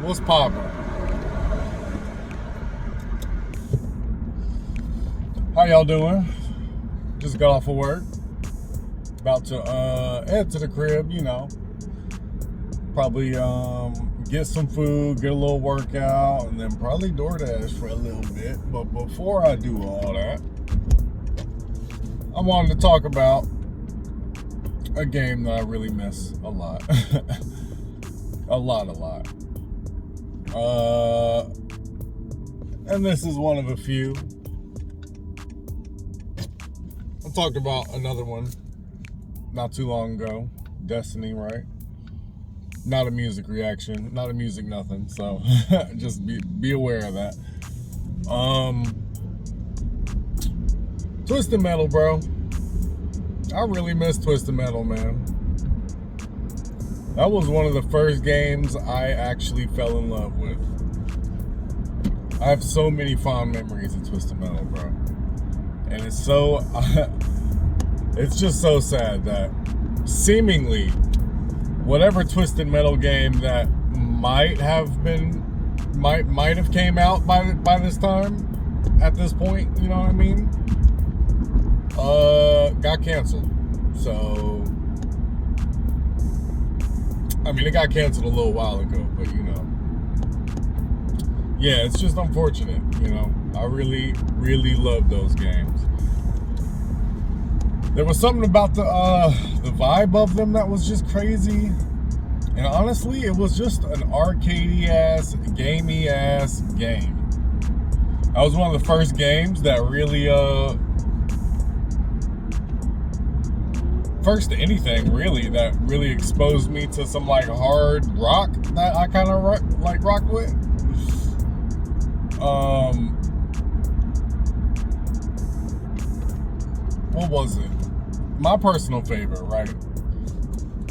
What's poppin'? How y'all doing? Just got off of work. About to head to the crib, you know. Probably get some food, get a little workout, and then probably DoorDash for a little bit. But before I do all that, I wanted to talk about a game that I really miss a lot. a lot. And this is one of a few. I talked about another one not too long ago, Destiny, right? Not a music reaction, not a music nothing, so just be aware of that. Twisted Metal, bro. I really miss Twisted Metal, man. That was one of the first games I actually fell in love with. I have so many fond memories of Twisted Metal, bro. And it's so, it's just so sad that seemingly whatever Twisted Metal game that might have came out by this time, at this point, you know what I mean? Got canceled. So, I mean, it got canceled a little while ago, but you know. Yeah, it's just unfortunate, you know. I really love those games. There was something about the vibe of them that was just crazy. And honestly, it was just an arcadey-ass, gamey-ass game. That was one of the first games that really, first to anything, really, that really exposed me to some, like, hard rock that I kind of, like, rocked with. What was it? My personal favorite, right,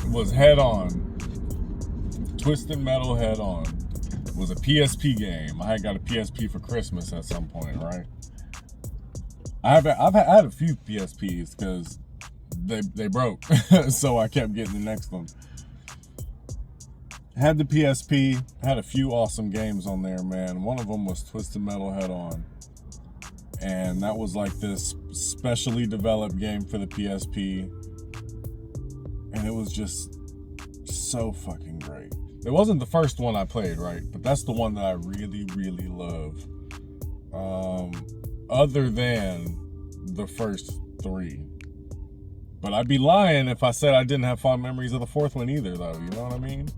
was Head On. Twisted Metal Head On. It was a PSP game. I had got a PSP for Christmas at some point, right? I've had a few PSPs because they broke, so I kept getting the next one. Had the PSP, had a few awesome games on there, man. One of them was Twisted Metal Head On. And that was like this specially developed game for the PSP. And it was just so fucking great. It wasn't the first one I played, right? But that's the one that I really love. Other than the first three. But I'd be lying if I said I didn't have fond memories of the fourth one either, though. You know what I mean?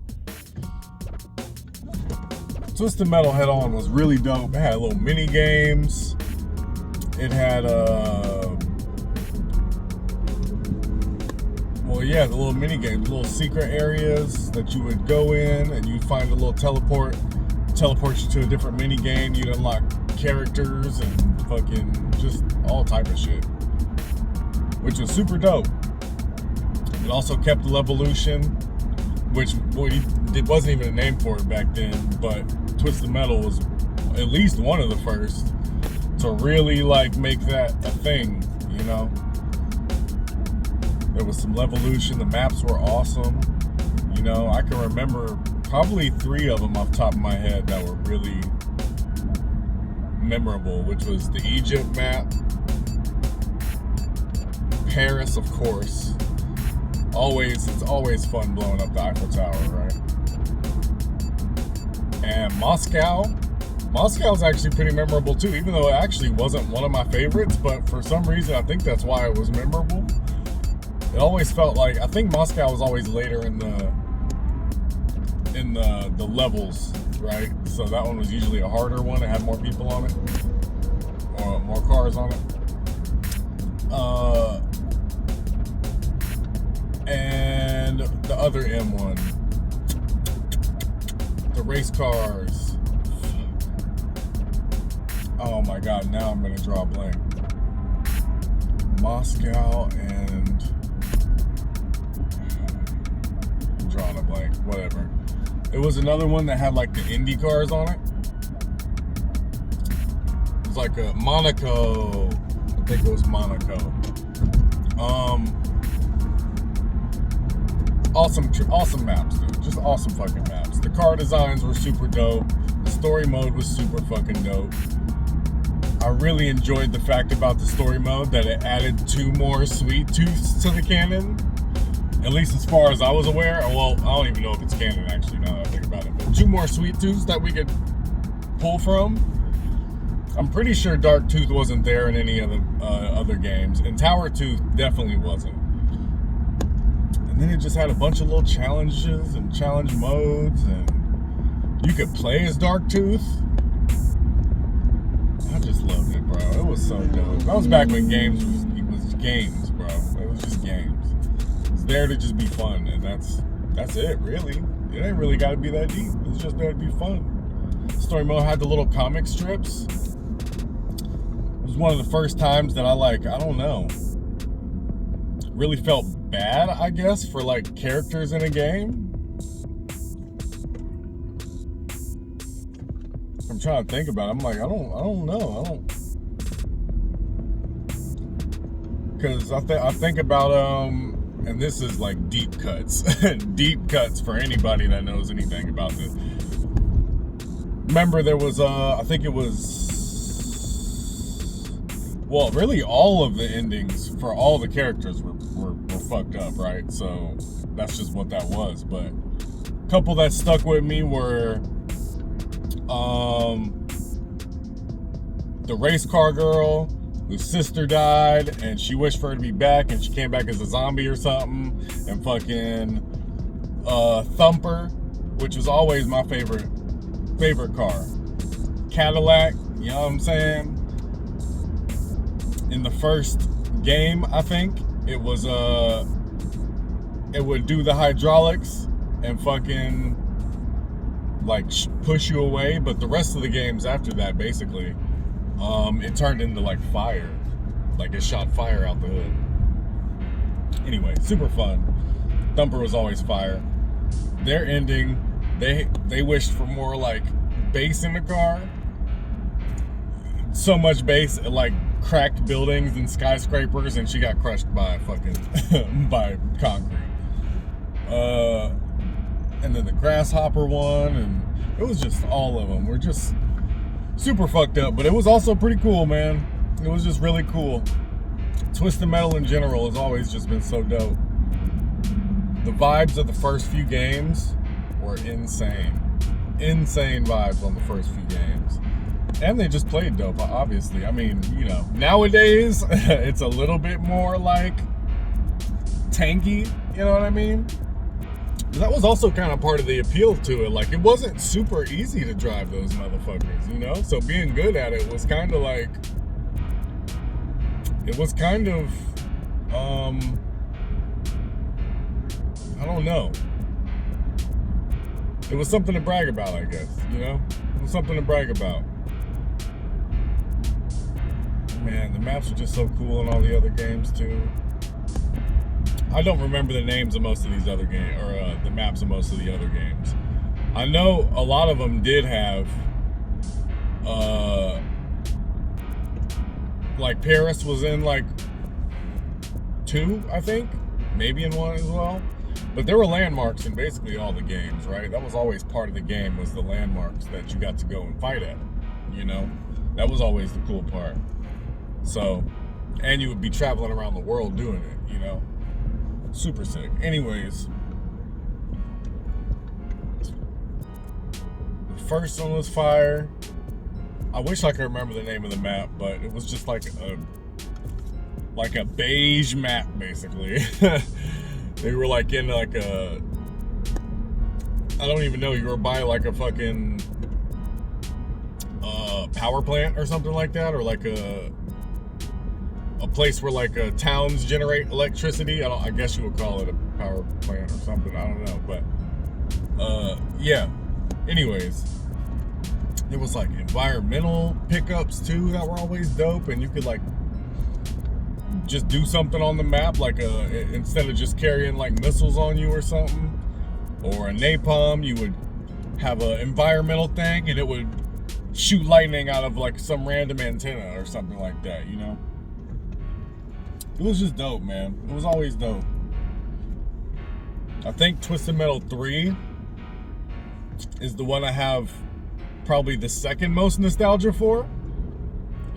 Twisted Metal Head On was really dope. It had little mini games. It had the little mini games, little secret areas that you would go in and you'd find a little teleport you to a different mini game. You'd unlock characters and fucking just all type of shit, which was super dope. It also kept the Levolution, which it wasn't even a name for it back then, but Twisted Metal was at least one of the first to really like make that a thing, you know. There was some Levolution. The maps were awesome. You know, I can remember probably 3 of them off the top of my head that were really memorable, which was the Egypt map, Paris, of course. It's always fun blowing up the Eiffel Tower, right? And Moscow. Moscow's actually pretty memorable too, even though it actually wasn't one of my favorites, but for some reason I think that's why it was memorable. It always felt like, I think Moscow was always later in the levels, right? So that one was usually a harder one. It had more people on it, or more cars on it. And the other M one, the race cars. Oh my God, now I'm gonna draw a blank. Moscow and I'm drawing a blank, whatever. It was another one that had like the Indy cars on it. It was like a Monaco, I think it was Monaco. Awesome maps, dude. Just awesome fucking maps. The car designs were super dope. The story mode was super fucking dope. I really enjoyed the fact about the story mode that it added 2 more sweet tooths to the canon. At least as far as I was aware. Well, I don't even know if it's canon actually now that I think about it. But 2 more sweet tooths that we could pull from. I'm pretty sure Dark Tooth wasn't there in any other games. And Tower Tooth definitely wasn't. And then it just had a bunch of little challenges and challenge modes. And you could play as Dark Tooth. I just loved it, bro. It was so dope. That was back when games was games, bro. It was just games. It's there to just be fun, and that's it, really. It ain't really got to be that deep. It's just there to be fun. Story mode had the little comic strips. It was one of the first times that I don't know, really felt bad, I guess, for like characters in a game. I'm trying to think about it. I'm like, I don't know. Because I think about, and this is like deep cuts. Deep cuts for anybody that knows anything about this. Remember there was, I think it was, well, really all of the endings for all the characters were fucked up, right? So that's just what that was. But a couple that stuck with me were, the race car girl whose sister died and she wished for her to be back and she came back as a zombie or something, and fucking Thumper, which was always my favorite car. Cadillac, you know what I'm saying? In the first game, I think it was it would do the hydraulics and fucking like push you away, but the rest of the games after that, basically, it turned into like fire, like it shot fire out the hood. Anyway, super fun. Thumper was always fire. Their ending, they wished for more like bass in the car. So much bass, like cracked buildings and skyscrapers, and she got crushed by fucking by concrete. And then the grasshopper one, and it was just all of them were just super fucked up, but it was also pretty cool, man. It was just really cool. Twisted Metal in general has always just been so dope. The vibes of the first few games were insane. Insane vibes on the first few games. And they just played dope, obviously. I mean, you know, nowadays, it's a little bit more like tanky, you know what I mean? That was also kind of part of the appeal to it. Like, it wasn't super easy to drive those motherfuckers, you know? So being good at it was kind of like, it was kind of, I don't know. It was something to brag about, I guess, you know? It was something to brag about. Man, the maps are just so cool in all the other games, too. I don't remember the names of most of these other games, or the maps of most of the other games. I know a lot of them did have, like Paris was in like 2, I think, maybe in 1 as well. But there were landmarks in basically all the games, right? That was always part of the game, was the landmarks that you got to go and fight at, you know? That was always the cool part. So, and you would be traveling around the world doing it, you know? Super sick. Anyways, the first one was fire. I wish I could remember the name of the map, but it was just like a beige map, basically. They were like in like a, I don't even know, you were by like a fucking power plant or something like that, or like a place where like towns generate electricity. I guess you would call it a power plant or something. I don't know, but yeah. Anyways, there was like environmental pickups too that were always dope, and you could like just do something on the map, like instead of just carrying like missiles on you or something, or a napalm, you would have an environmental thing and it would shoot lightning out of like some random antenna or something like that, you know? It was just dope, man. It was always dope. I think Twisted Metal 3 is the one I have probably the second most nostalgia for.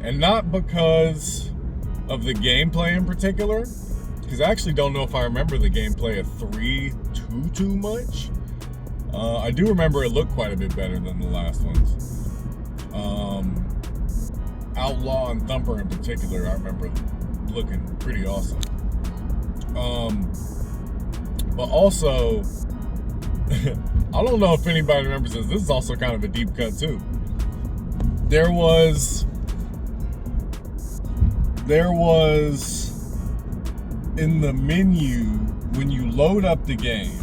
And not because of the gameplay in particular, because I actually don't know if I remember the gameplay of 3 too much. I do remember it looked quite a bit better than the last ones. Outlaw and Thumper in particular, I remember looking pretty awesome. But also, I don't know if anybody remembers this. This is also kind of a deep cut too. There was in the menu when you load up the game,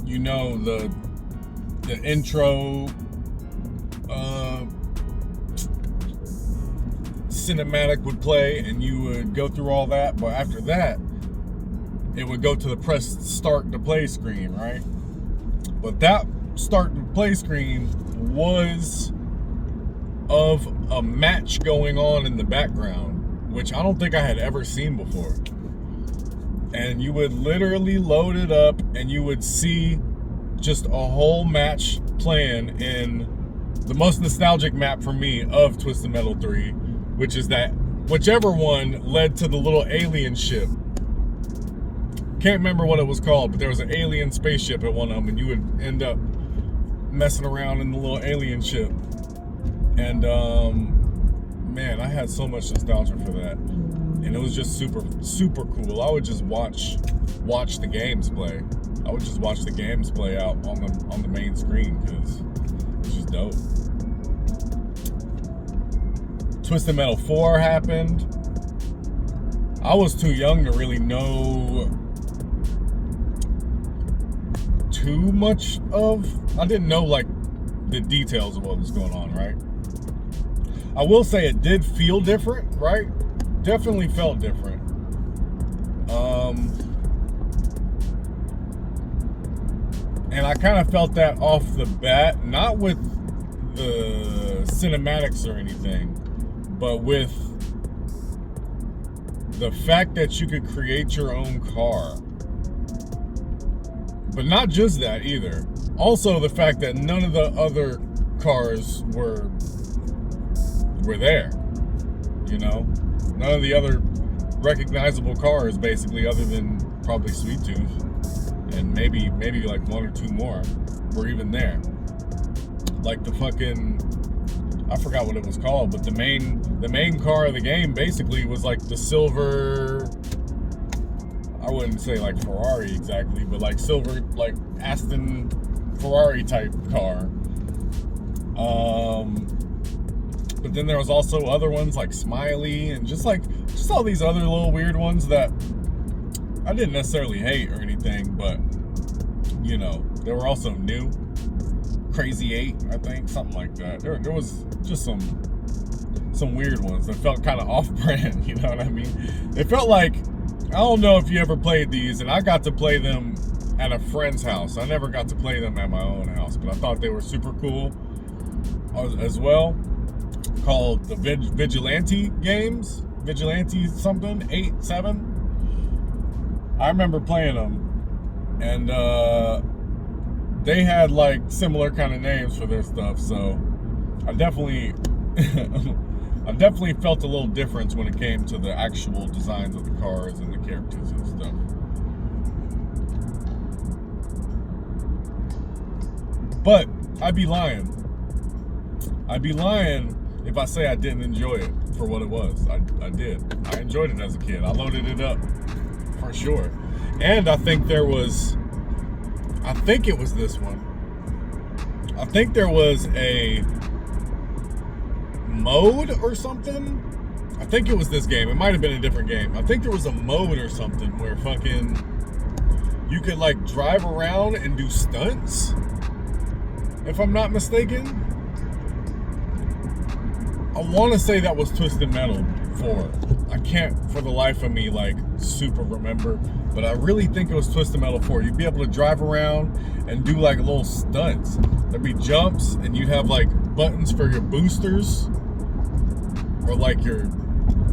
you know, the intro cinematic would play and you would go through all that, but after that it would go to the press start to play screen, right? But that start to play screen was of a match going on in the background, which I don't think I had ever seen before. And you would literally load it up and you would see just a whole match playing in the most nostalgic map for me of Twisted Metal 3, which is that whichever one led to the little alien ship. Can't remember what it was called, but there was an alien spaceship at one of them, and you would end up messing around in the little alien ship. And man, I had so much nostalgia for that, and it was just super cool. I would just watch the games play. I would just watch the games play out on the main screen because it's just dope. Twisted Metal 4 happened. I was too young to really know too much of. I didn't know like the details of what was going on, right? I will say it did feel different, right? Definitely felt different. And I kind of felt that off the bat, not with the cinematics or anything, but with the fact that you could create your own car. But not just that either. Also the fact that none of the other cars were there. You know? None of the other recognizable cars, basically, other than probably Sweet Tooth. And maybe like one or two more were even there. Like the fucking, I forgot what it was called, but the main car of the game basically was like the silver, I wouldn't say like Ferrari exactly, but like silver, like Aston Ferrari type car. But then there was also other ones like Smiley and just all these other little weird ones that I didn't necessarily hate or anything, but you know, they were also new. Crazy 8, I think, something like that. There was just some weird ones that felt kind of off-brand, you know what I mean? It felt like, I don't know if you ever played these, and I got to play them at a friend's house. I never got to play them at my own house, but I thought they were super cool as well. Called the Vigilante games. Vigilante something, 8, 7. I remember playing them, and they had like similar kind of names for their stuff, so I definitely felt a little difference when it came to the actual designs of the cars and the characters and stuff. But I'd be lying if I say I didn't enjoy it for what it was. I did. I enjoyed it as a kid. I loaded it up for sure. And I think it was this one. I think there was a mode or something. I think it was this game. It might have been a different game. I think there was a mode or something where fucking you could like drive around and do stunts, if I'm not mistaken. I want to say that was Twisted Metal 4. I can't for the life of me like super remember, but I really think it was Twisted Metal 4. You'd be able to drive around and do like little stunts. There'd be jumps and you'd have like buttons for your boosters or like your,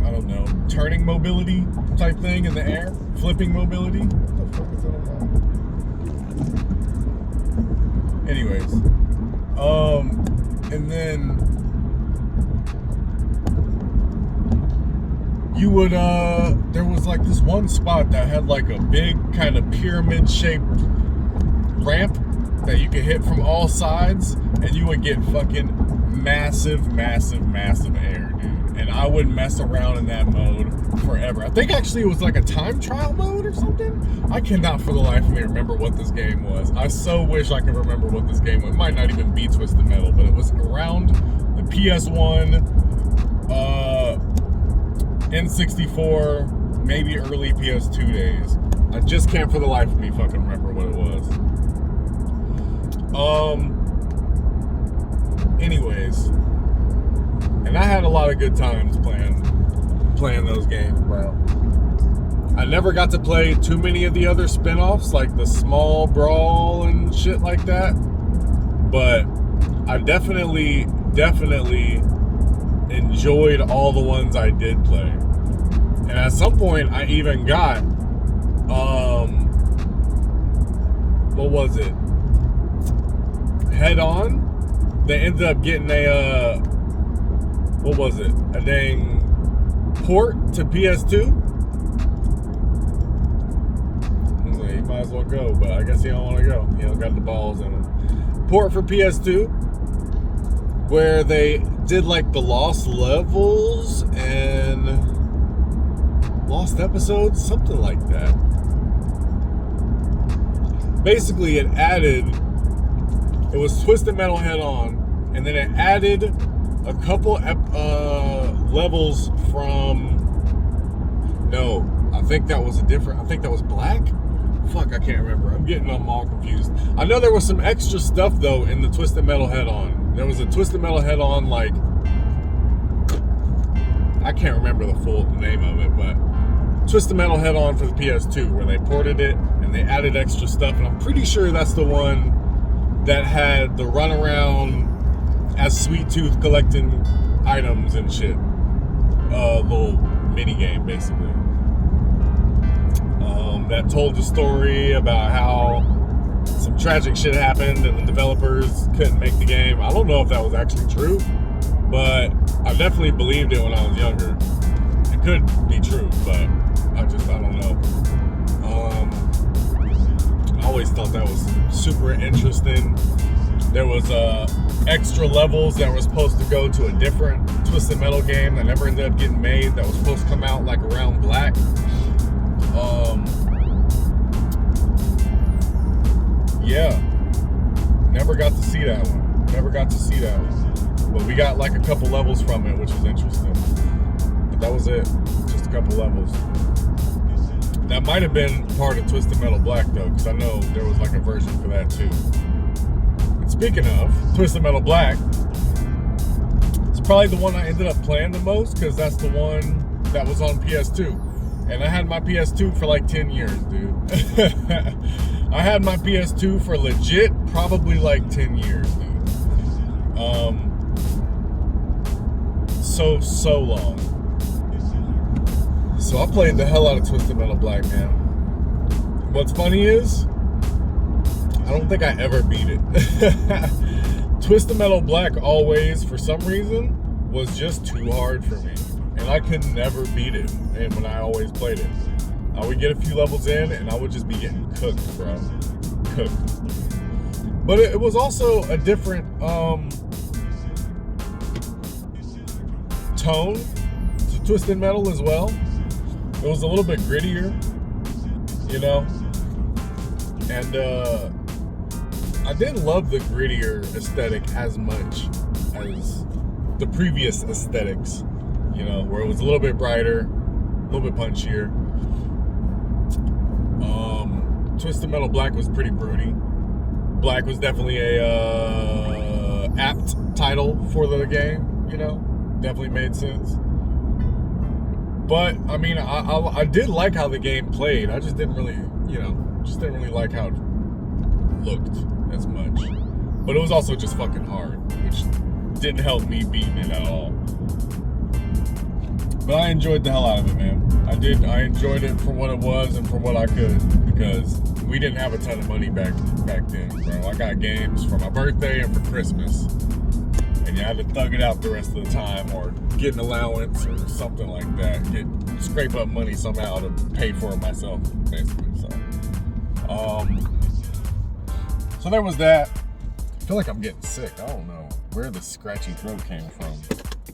I don't know, turning mobility type thing in the air, flipping mobility. What the fuck is that about? then you would, there was like this one spot that had like a big kind of pyramid shaped ramp that you could hit from all sides, and you would get fucking massive air, dude. And I would mess around in that mode forever. I think actually it was like a time trial mode or something. I cannot for the life of me remember what this game was. I so wish I could remember what this game was. It might not even be Twisted Metal, but it was around the PS1, N64, maybe early PS2 days. I just can't for the life of me fucking remember what it was. Anyways, and I had a lot of good times playing those games, bro. I never got to play too many of the other spin-offs, like the Small Brawl and shit like that, but I definitely enjoyed all the ones I did play. And at some point I even got what was it? Head On. They ended up getting a what was it? A dang port to PS2. He might as well go, but I guess he don't want to go. He don't got the balls in him. Port for PS2, where they did like the lost levels and lost episodes, something like that. Basically, it was Twisted Metal Head On, and then it added a couple levels from, no, I think that was Black? Fuck, I can't remember. I'm getting them all confused. I know there was some extra stuff, though, in the Twisted Metal Head On. There was a Twisted Metal Head On, like, I can't remember the full name of it, but Twisted Metal Head On for the PS2, where they ported it, and they added extra stuff, and I'm pretty sure that's the one that had the runaround as Sweet Tooth collecting items and shit. Little mini game, basically. That told the story about how some tragic shit happened and the developers couldn't make the game. I don't know if that was actually true, but I definitely believed it when I was younger. It could be true, but I don't know. I always thought that was super interesting. There was extra levels that were supposed to go to a different Twisted Metal game that never ended up getting made, that was supposed to come out like around Black. Yeah, never got to see that one. But we got like a couple levels from it, which was interesting. But that was it, just a couple levels. That might have been part of Twisted Metal Black, though, because I know there was like a version for that too. And speaking of Twisted Metal Black, it's probably the one I ended up playing the most, because that's the one that was on PS2. And I had my PS2 for like 10 years, dude. I had my PS2 for legit probably like 10 years, dude. So long. So I played the hell out of Twisted Metal Black, man. What's funny is, I don't think I ever beat it. Twisted Metal Black always, for some reason, was just too hard for me. And I could never beat it. And when I always played it, I would get a few levels in and I would just be getting cooked, bro. Cooked. But it was also a different tone to Twisted Metal as well. It was a little bit grittier, you know? And I didn't love the grittier aesthetic as much as the previous aesthetics, you know, where it was a little bit brighter, a little bit punchier. Twisted Metal Black was pretty broody. Black was definitely a apt title for the game, you know? Definitely made sense. But, I mean, I did like how the game played. I just didn't really, you know, like how it looked as much. But it was also just fucking hard, which didn't help me beating it at all. But I enjoyed the hell out of it, man. I did. I enjoyed it for what it was and for what I could, because we didn't have a ton of money back then, bro. I got games for my birthday and for Christmas. and you had to thug it out the rest of the time, or get an allowance or something like that. Scrape up money somehow to pay for it myself, basically. So there was that. I feel like I'm getting sick. I don't know where the scratchy throat came from,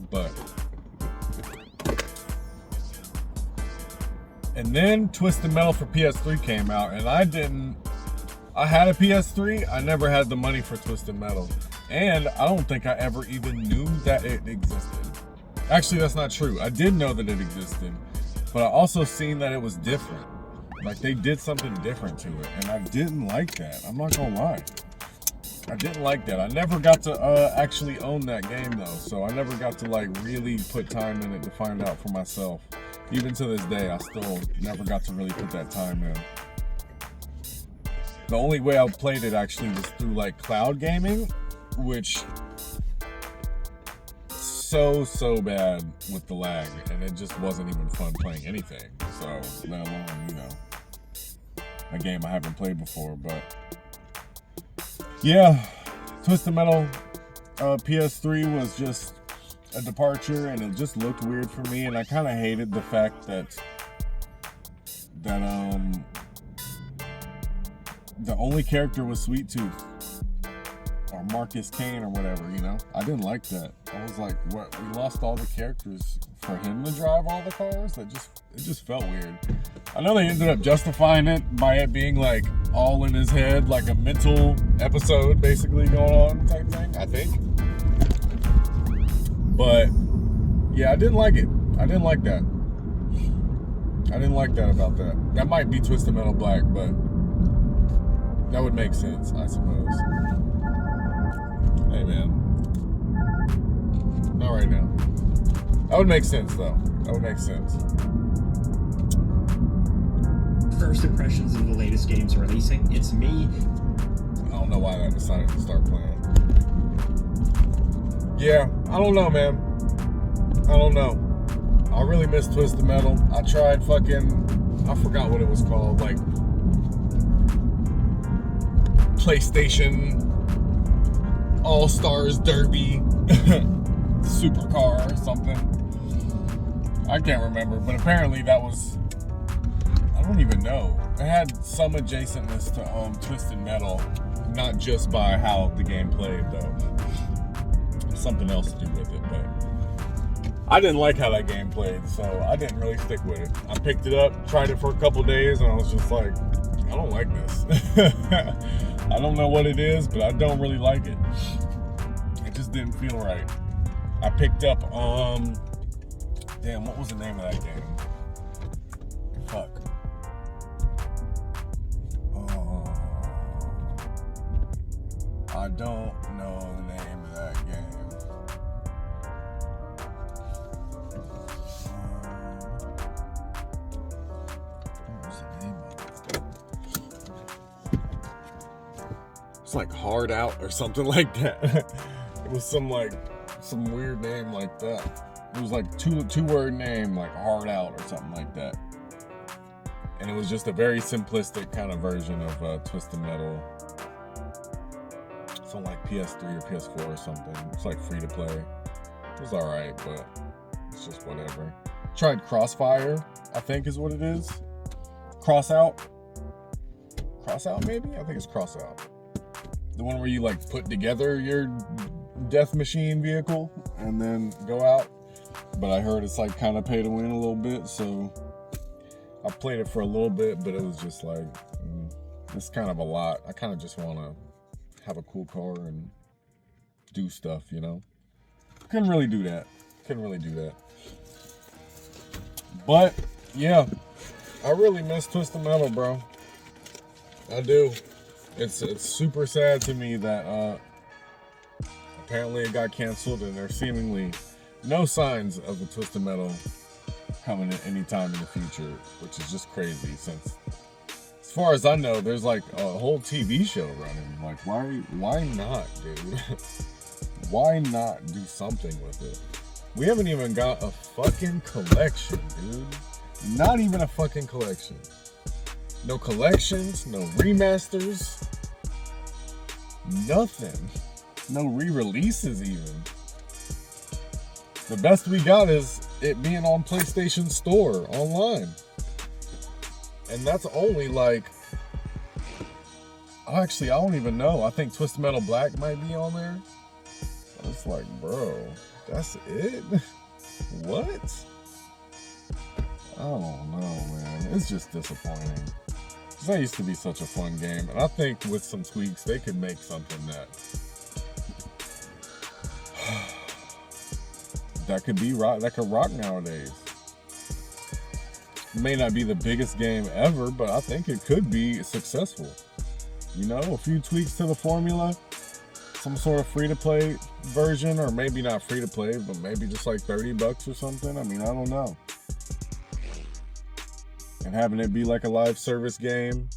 but. And then Twisted Metal for PS3 came out, and I had a PS3, I never had the money for Twisted Metal. And I don't think I ever even knew that it existed. Actually, that's not true. I did know that it existed, but I also seen that it was different. Like, they did something different to it, and I didn't like that. I'm not gonna lie. I didn't like that. I never got to actually own that game, though, so I never got to, like, really put time in it to find out for myself. Even to this day, I still never got to really put that time in. The only way I played it actually was through, like, cloud gaming, which so bad with the lag, and it just wasn't even fun playing anything. So, let alone, you know, a game I haven't played before. But yeah, Twisted Metal PS3 was just a departure, and it just looked weird for me, and I kind of hated the fact that the only character was Sweet Tooth or Marcus Kane or whatever, you know. I didn't like that. I was like, what? We lost all the characters for him to drive all the cars? It just felt weird. I know they ended up justifying it by it being like all in his head, like a mental episode basically going on type thing, I think. But yeah, I didn't like it. I didn't like that. I didn't like that about that. That might be Twisted Metal Black, but that would make sense, I suppose. Hey, man. Not right now. That would make sense, though. That would make sense. First impressions of the latest games releasing. It's me. I don't know why I decided to start playing. Yeah, I don't know, man. I don't know. I really miss Twisted Metal. I tried I forgot what it was called, like PlayStation All-Stars Derby Supercar or something. I can't remember, but apparently that was, I don't even know. It had some adjacentness to Twisted Metal, not just by how the game played, though. Something else to do with it, but I didn't like how that game played, so I didn't really stick with it. I picked it up, tried it for a couple days, and I was just like, I don't like this. I don't know what it is, but I don't really like it. It just didn't feel right. I picked up, damn, what was the name of that game? Fuck. I don't know the name of that game. What was the name of it? It's like Hard Out or something like that. It was some weird name like that. It was like two-word name, like Hard Out or something like that. And it was just a very simplistic kind of version of Twisted Metal. It's on like PS3 or PS4 or something. It's like free to play. It was alright, but it's just whatever. Tried Crossfire, I think is what it is. Crossout maybe? I think it's Crossout. The one where you like put together your death machine vehicle and then go out. But I heard it's like kind of pay to win a little bit, so I played it for a little bit, but it was just like, it's kind of a lot. I kind of just want to have a cool car and do stuff, you know? Couldn't really do that. But, yeah, I really miss Twisted Metal, bro. I do. It's super sad to me that apparently it got canceled, and there's seemingly no signs of the Twisted Metal coming at any time in the future, which is just crazy, since as far as I know, there's like a whole TV show running. Like, why not, dude? Why not do something with it? We haven't even got a fucking collection, dude. Not even a fucking collection. No collections, no remasters, nothing. No re-releases even. The best we got is it being on PlayStation Store online. And that's only like, actually, I don't even know. I think Twisted Metal Black might be on there. It's like, bro, that's it? What? I don't know, man. It's just disappointing. Because that used to be such a fun game. And I think with some tweaks, they could make something that could be rock, that could rock nowadays. It may not be the biggest game ever, but I think it could be successful. You know, a few tweaks to the formula, some sort of free-to-play version, or maybe not free-to-play, but maybe just like $30 or something. I mean, I don't know. And having it be like a live service game,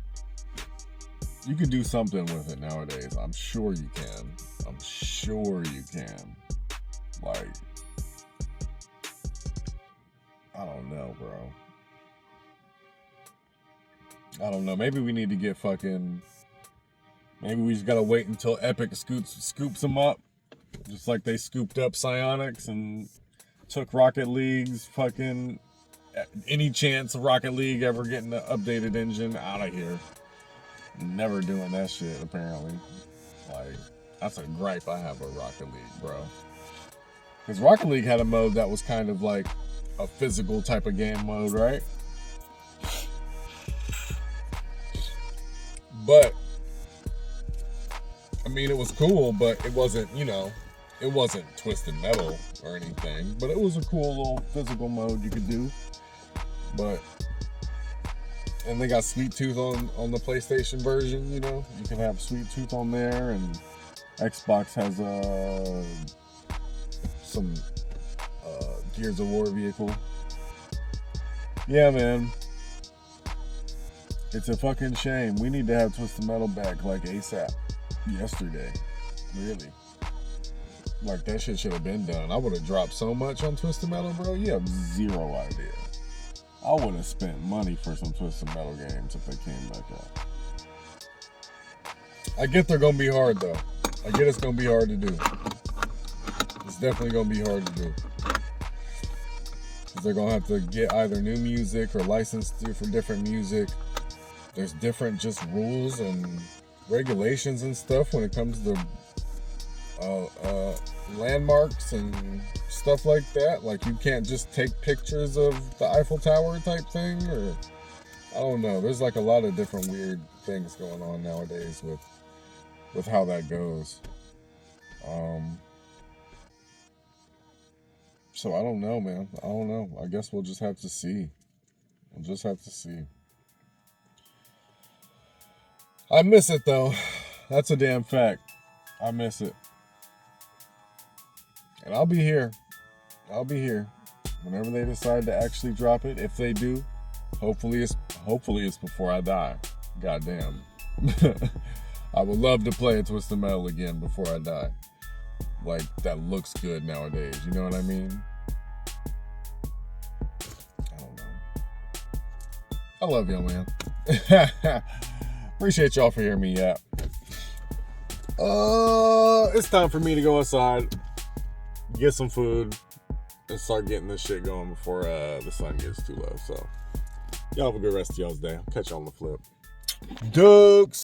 you could do something with it nowadays. I'm sure you can. I'm sure you can. Like, I don't know, bro. I don't know. Maybe we need to get fucking... Maybe we just gotta wait until Epic scoops them up. Just like they scooped up Psyonix and took Rocket League's fucking... Any chance of Rocket League ever getting the updated engine out of here. Never doing that shit, apparently. Like, that's a gripe I have with Rocket League, bro. Because Rocket League had a mode that was kind of like a physical type of game mode, right? But, I mean, it was cool, but it wasn't, you know, it wasn't Twisted Metal or anything. But it was a cool little physical mode you could do. But, and they got Sweet Tooth on the PlayStation version, you know. You can have Sweet Tooth on there, and Xbox has some Gears of War vehicle. Yeah, man. It's a fucking shame. We need to have Twisted Metal back like ASAP. Yesterday. Really. Like, that shit should have been done. I would have dropped so much on Twisted Metal, bro. You have zero idea. I would have spent money for some Twisted Metal games if they came back out. I get they're going to be hard, though. I get it's going to be hard to do. It's definitely going to be hard to do. Because they're going to have to get either new music or license for different music. There's different just rules and regulations and stuff when it comes to landmarks and stuff like that. Like, you can't just take pictures of the Eiffel Tower type thing, or I don't know. There's like a lot of different weird things going on nowadays with how that goes. So I don't know, man. I don't know. I guess we'll just have to see. We'll just have to see. I miss it, though. That's a damn fact. I miss it. And I'll be here. I'll be here. Whenever they decide to actually drop it, if they do, hopefully it's before I die. Goddamn. I would love to play a Twisted Metal again before I die. Like, that looks good nowadays. You know what I mean? I don't know. I love y'all, man. Appreciate y'all for hearing me yap. It's time for me to go outside, get some food, and start getting this shit going before the sun gets too low. So, y'all have a good rest of y'all's day. I'll catch y'all on the flip. Dukes!